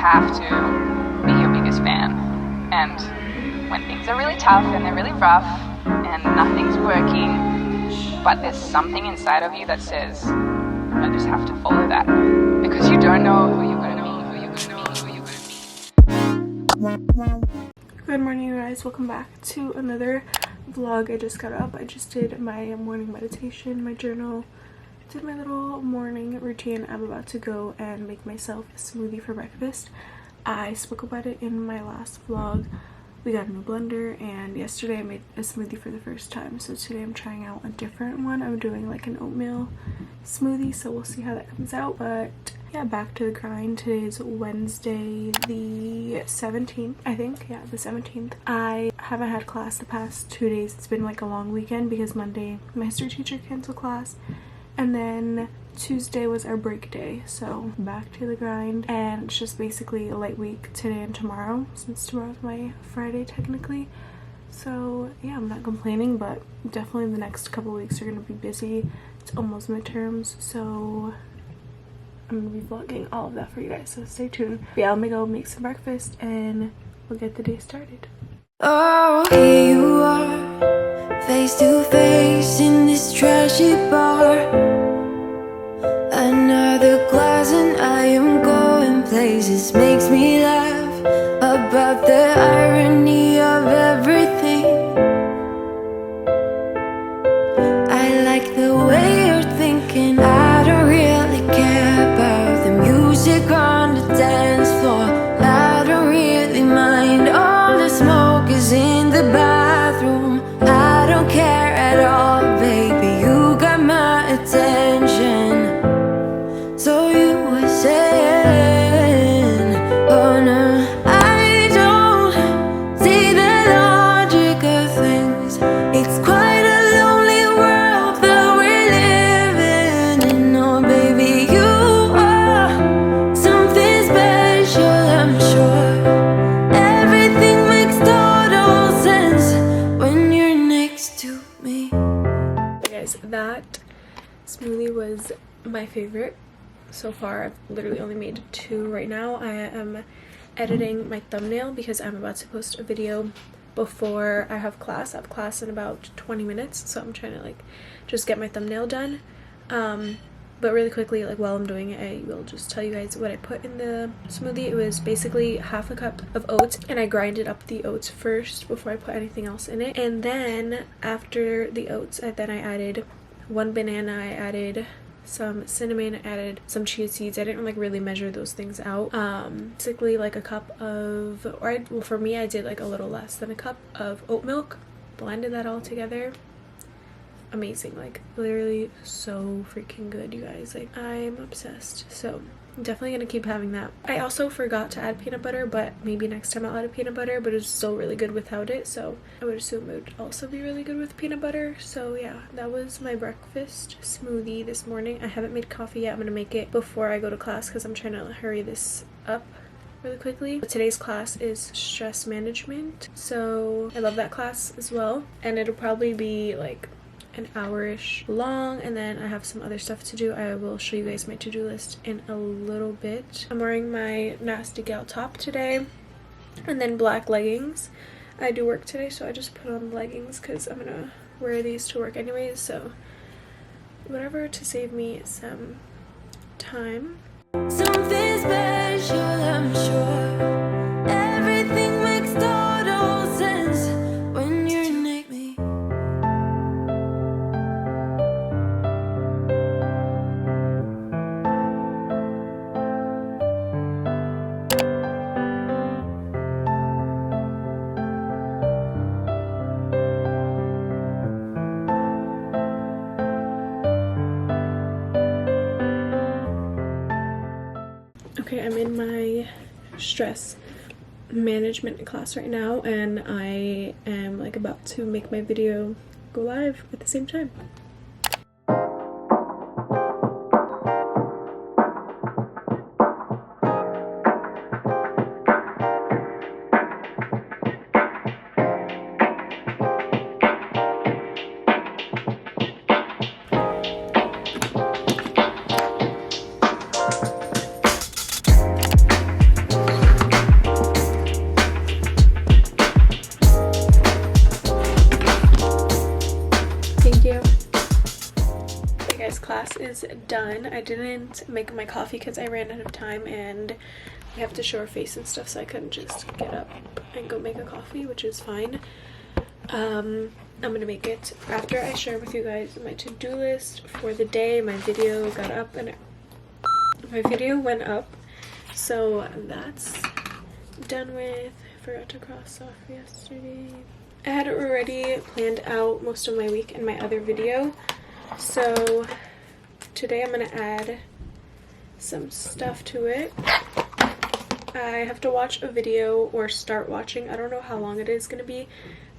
have to be your biggest fan. And when things are really tough and they're really rough and nothing's working, but there's something inside of you that says, I just have to follow that. Because you don't know who you're going to meet, who you're going to meet, who you're going to meet. Good morning, you guys. Welcome back to another vlog. I just got up. I just did my morning meditation, my journal, did my little morning routine. I'm about to go and make myself a smoothie for breakfast. I spoke about it in my last vlog. We got a new blender, and yesterday I made a smoothie for the first time. So today I'm trying out a different one. I'm doing like an oatmeal smoothie, so we'll see how that comes out. But yeah, back to the grind. Today is Wednesday the 17th, I think. Yeah, the 17th. I haven't had class the past 2 days. It's been like a long weekend because Monday my history teacher canceled class, and then Tuesday was our break day, so back to the grind. And it's just basically a light week today and tomorrow, since tomorrow's my Friday technically. So yeah, I'm not complaining, but definitely the next couple weeks are gonna be busy. It's almost midterms, so I'm gonna be vlogging all of that for you guys, so stay tuned. But yeah, I'm gonna go make some breakfast and we'll get the day started. Oh, here you are, face to face in this trashy bar. Another glass and I am going places. Makes me laugh about the irony of everything. I like the way you're thinking. I don't really care about the music on the dance floor. I don't really mind all the smoke is in the bathroom. I don't care at all, baby, you got my attention. So you were saying, oh no, I don't see the logic of things. It's quite a lonely world that we're living in. Oh baby, you are something special, I'm sure. Everything makes total sense when you're next to me. Guys, that smoothie was my favorite so far. I've literally only made 2 right now. I am editing my thumbnail because I'm about to post a video before I have class. I have class in about 20 minutes, so I'm trying to like just get my thumbnail done. But really quickly, like while I'm doing it, I will just tell you guys what I put in the smoothie. It was basically half a cup of oats, and I grinded up the oats first before I put anything else in it. And then after the oats, I added 1 banana, I added some cinnamon, I added some chia seeds. I didn't like really measure those things out. Basically like a cup of, well for me I did like a little less than a cup of oat milk, blended that all together. Amazing, like literally so freaking good, you guys. Like I'm obsessed, so I'm definitely gonna keep having that. I also forgot to add peanut butter, but maybe next time I'll add a peanut butter, but it's still really good without it, so I would assume it would also be really good with peanut butter. So yeah, that was my breakfast smoothie this morning. I haven't made coffee yet. I'm gonna make it before I go to class because I'm trying to hurry this up really quickly. But today's class is stress management, so I love that class as well, and it'll probably be like an hour-ish long, and then I have some other stuff to do. I will show you guys my to-do list in a little bit. I'm wearing my nasty gal top today and then black leggings. I do work today, so I just put on leggings because I'm gonna wear these to work anyways, so whatever to save me some time. Something special, I'm sure. Everything makes total sense when you're next to me. Okay, I'm in my stress management class right now, and I am like about to make my video go live at the same time. class is done. I didn't make my coffee because I ran out of time and we have to show our face and stuff, so I couldn't just get up and go make a coffee, which is fine. I'm gonna make it after I share with you guys my to-do list for the day. My video got up and my video went up, so that's done with. I forgot to cross off yesterday. I had already planned out most of my week in my other video, so today I'm gonna add some stuff to it. I have to watch a video, or start watching, I don't know how long it is gonna be,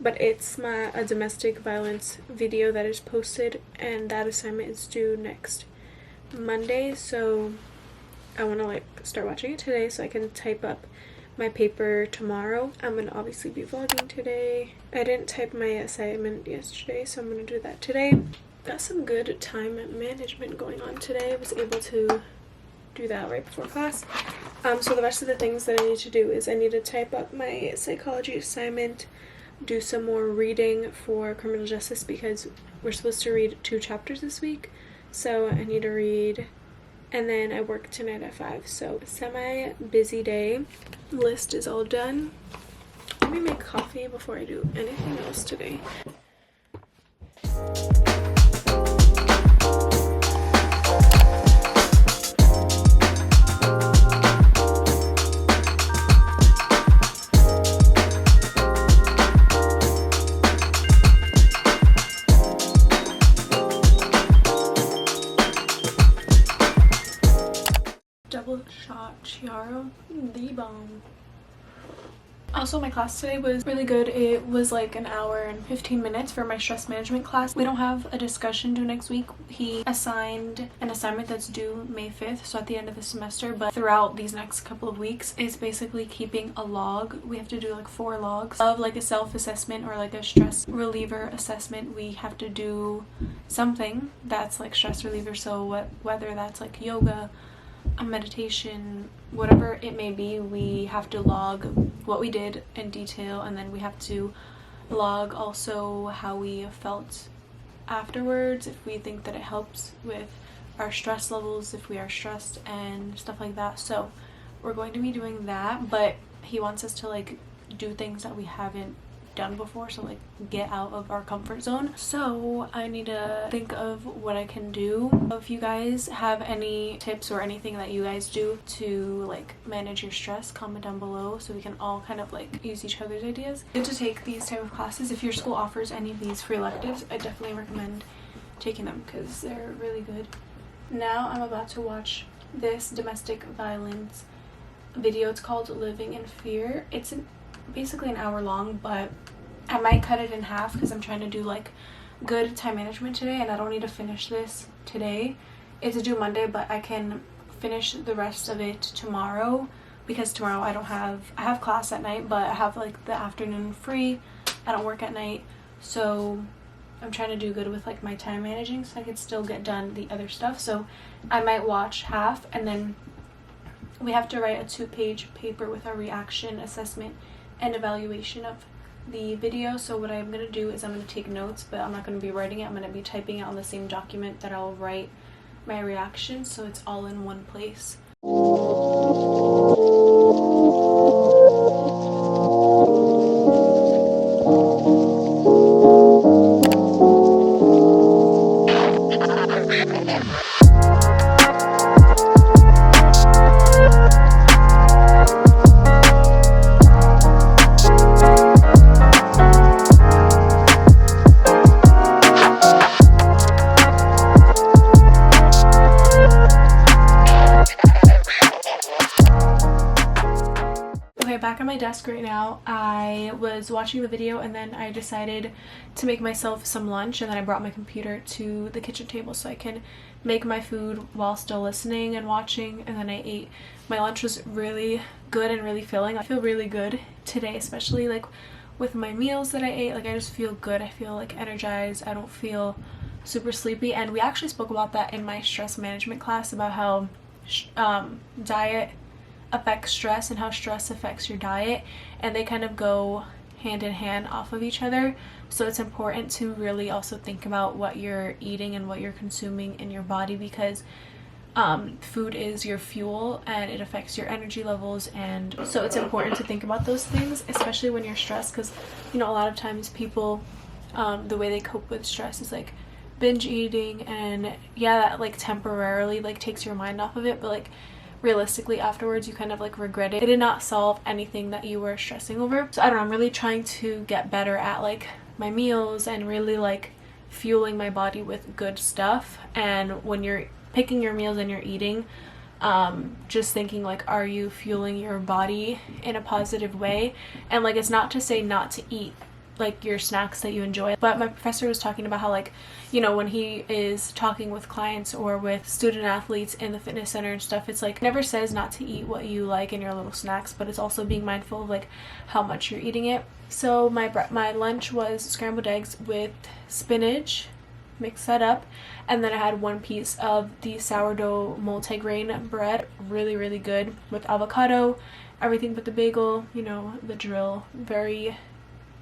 but it's a domestic violence video that is posted, and that assignment is due next Monday, so I want to like start watching it today so I can type up my paper tomorrow. I'm gonna obviously be vlogging today. I didn't type my assignment yesterday, so I'm gonna do that today. Got some good time management going on today. I was able to do that right before class. So the rest of the things that I need to do is I need to type up my psychology assignment, do some more reading for criminal justice because we're supposed to read 2 chapters this week, so I need to read, and then I work tonight at 5, so semi-busy day. List is all done. Let me make coffee before I do anything else today. Double shot chiaro, the bomb. Also, my class today was really good. It was like an hour and 15 minutes for my stress management class. We don't have a discussion due next week. He assigned an assignment that's due May 5th, so at the end of the semester, but throughout these next couple of weeks, it's basically keeping a log. We have to do like 4 logs of like a self-assessment or like a stress reliever assessment. We have to do something that's like stress reliever, so whether that's like yoga, a meditation, whatever it may be, we have to log what we did in detail, and then we have to log also how we felt afterwards, if we think that it helps with our stress levels, if we are stressed and stuff like that. So we're going to be doing that, but he wants us to like do things that we haven't done before, so like get out of our comfort zone. So I need to think of what I can do. If you guys have any tips or anything that you guys do to like manage your stress, comment down below so we can all kind of like use each other's ideas. Good to take these type of classes. If your school offers any of these free electives, I definitely recommend taking them because they're really good. Now I'm about to watch this domestic violence video. It's called Living in Fear. It's basically an hour long, but I might cut it in half because I'm trying to do like good time management today, and I don't need to finish this today. It's due Monday, but I can finish the rest of it tomorrow because tomorrow I have class at night, but I have like the afternoon free. I don't work at night, so I'm trying to do good with like my time managing so I could still get done the other stuff. So I might watch half, and then we have to write a 2-page paper with our reaction, assessment, and evaluation of the video. So what I'm going to do is I'm going to take notes, but I'm not going to be writing it. I'm going to be typing it on the same document that I'll write my reaction, so it's all in one place. Back at my desk right now. I was watching the video and then I decided to make myself some lunch, and then I brought my computer to the kitchen table so I can make my food while still listening and watching, and then I ate. My lunch was really good and really filling. I feel really good today, especially like with my meals that I ate. Like I just feel good. I feel like energized. I don't feel super sleepy, and we actually spoke about that in my stress management class about how diet affects stress and how stress affects your diet, and they kind of go hand in hand off of each other. So it's important to really also think about what you're eating and what you're consuming in your body, because food is your fuel and it affects your energy levels, and so it's important to think about those things, especially when you're stressed, because you know, a lot of times people the way they cope with stress is like binge eating, and yeah, that like temporarily like takes your mind off of it, but like realistically afterwards you kind of like regret it. It did not solve anything that you were stressing over. So I don't know, I'm really trying to get better at like my meals and really like fueling my body with good stuff. And when you're picking your meals and you're eating, just thinking like, are you fueling your body in a positive way? And like, it's not to say not to eat like your snacks that you enjoy, but my professor was talking about how, like, you know, when he is talking with clients or with student athletes in the fitness center and stuff, it's like never says not to eat what you like in your little snacks, but it's also being mindful of like how much you're eating it. So my lunch was scrambled eggs with spinach, mix that up, and then I had 1 piece of the sourdough multigrain bread, really good, with avocado, everything but the bagel, you know, the drill. Very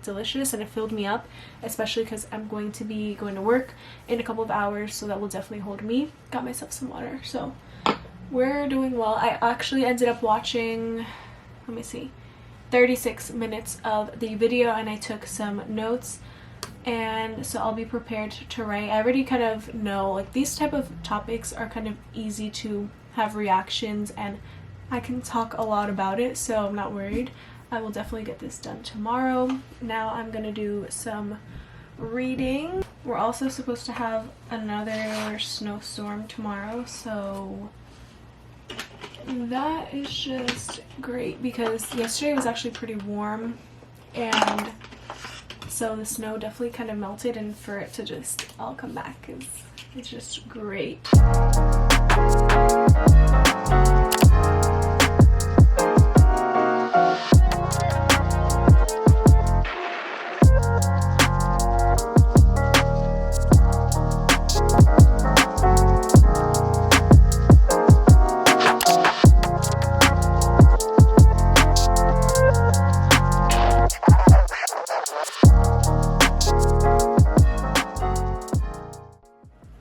delicious, and it filled me up, especially because I'm going to be going to work in a couple of hours, so that will definitely hold me. Got myself some water, so we're doing well. I actually ended up watching, let me see, 36 minutes of the video, and I took some notes, and so I'll be prepared to write. I already kind of know like these type of topics are kind of easy to have reactions, and I can talk a lot about it, so I'm not worried. I will definitely get this done tomorrow. Now I'm gonna do some reading. We're also supposed to have another snowstorm tomorrow, so that is just great because yesterday was actually pretty warm, and so the snow definitely kind of melted, and for it to just all come back is it's just great.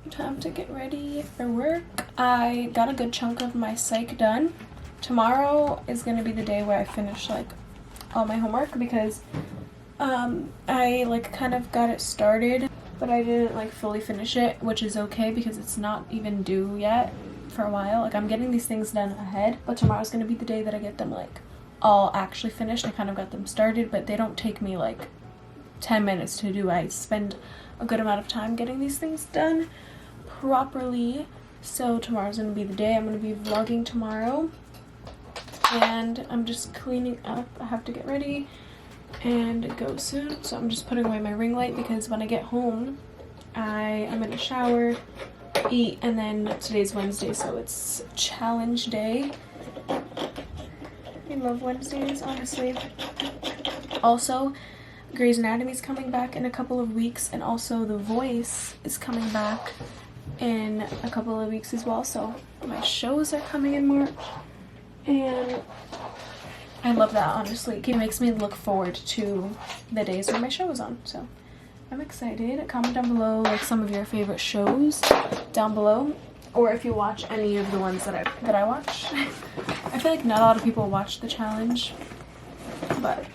Time to get ready for work. I got a good chunk of my psych done. Tomorrow is going to be the day where I finish like all my homework, because I like kind of got it started, but I didn't like fully finish it, which is okay because it's not even due yet for a while. Like, I'm getting these things done ahead, but tomorrow's going to be the day that I get them like all actually finished. I kind of got them started, but they don't take me like 10 minutes to do. I spend a good amount of time getting these things done properly. So tomorrow's gonna be the day. I'm gonna be vlogging tomorrow, and I'm just cleaning up. I have to get ready and go soon, so I'm just putting away my ring light because when I get home I am in a shower, eat, and then today's Wednesday, so it's challenge day. I love Wednesdays, honestly. Also, Grey's Anatomy is coming back in a couple of weeks, and also The Voice is coming back in a couple of weeks as well, so my shows are coming in March, and I love that, honestly. It makes me look forward to the days when my show is on, so I'm excited. Comment down below like some of your favorite shows down below, or if you watch any of the ones that I watch. I feel like not a lot of people watch the challenge, but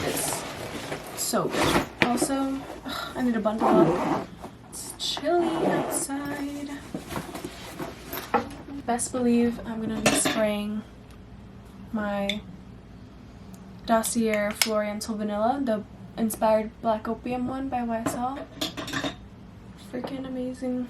it's so good. Also, I need to bundle up. It's chilly outside. Best believe I'm gonna be spraying my Dossier Floriental Vanilla, the inspired Black Opium one by YSL. Freaking amazing.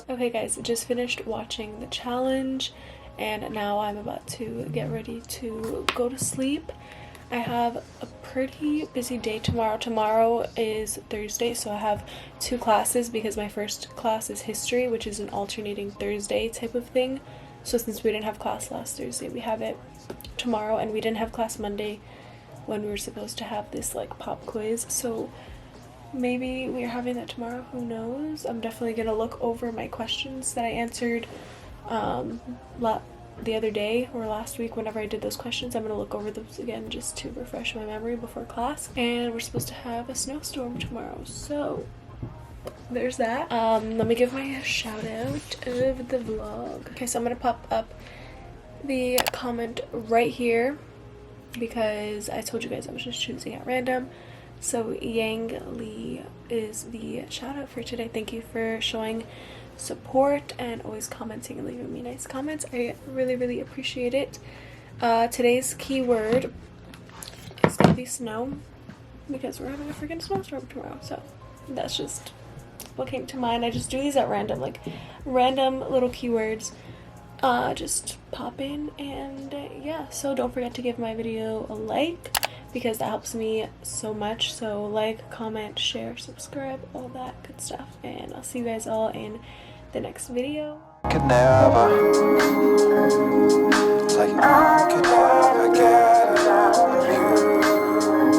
Okay guys, just finished watching the challenge, and now I'm about to get ready to go to sleep. I have a pretty busy day tomorrow. Tomorrow is Thursday, so I have 2 classes because my first class is history, which is an alternating Thursday type of thing. So since we didn't have class last Thursday, we have it tomorrow, and we didn't have class Monday when we were supposed to have this like pop quiz. So maybe we are having that tomorrow, who knows. I'm definitely gonna look over my questions that I answered the other day or last week. Whenever I did those questions, I'm gonna look over those again just to refresh my memory before class. And we're supposed to have a snowstorm tomorrow, so there's that. Let me give my shout out of the vlog. Okay, so I'm gonna pop up the comment right here because I told you guys I was just choosing at random. So Yang Lee is the shout out for today. Thank you for showing support and always commenting and leaving me nice comments. I really appreciate it. Today's keyword is gonna be snow because we're having a freaking snowstorm tomorrow. So that's just what came to mind. I just do these at random, like random little keywords just pop in. And yeah, so don't forget to give my video a like because that helps me so much. So like, comment, share, subscribe, all that good stuff, and I'll see you guys all in the next video. Could never